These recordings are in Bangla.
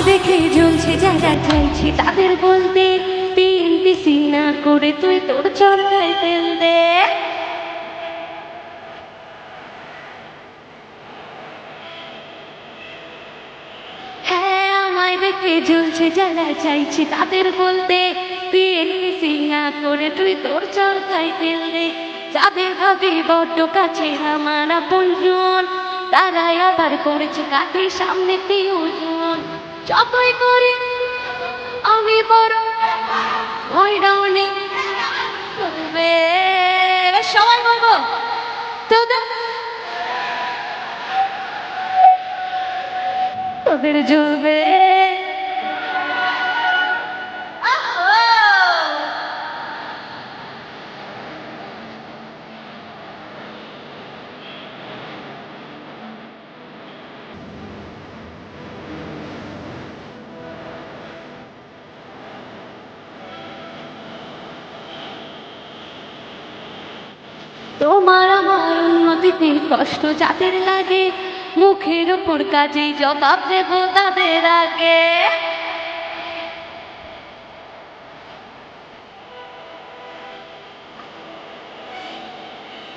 দেখে জ্বলছে যারা চাইছে তাদের বলতে পিএনপিসি না করে তুই তোর চরকায় তেল দে। হ্যাঁ, আমায় দেখে জ্বলছে যারা চাইছে তাদের বলতে পিএনপিসি না করে তুই তোর চরকায় তেল দে। যাদের ভাবে বড্ড কাছে আমার আপনজন, তারাই আবার করেছে কাঠের সামনে প্রিয়জন। যতই করি আমি বড় ভয়টাও নেই, বলবে সবাই বলবো তোদের তোদের জ্বলবে। তোমার আমার উন্নতিতে কষ্ট যাদের লাগে, মুখের ওপর কাজেই জবাব দেব তাদের আগে।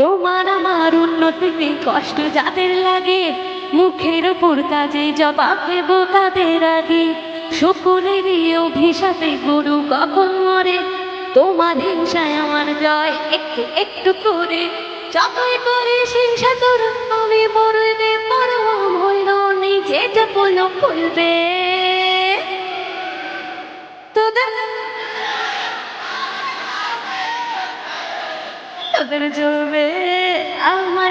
তোমার আমার উন্নতিতে কষ্ট যাদের লাগে, মুখের ওপর কাজেই জবাব দেব তাদের আগে। সকলেরই অভিশাপে গরু কখন মরে, তোমার হিংসায় আমার জয় একটু একটু করে। যতই করিস হিংসা তোর আমি মরতে পারবো ভইল নিজে যে বলল বলবে তোদের তোদের জ্বলবে আমার।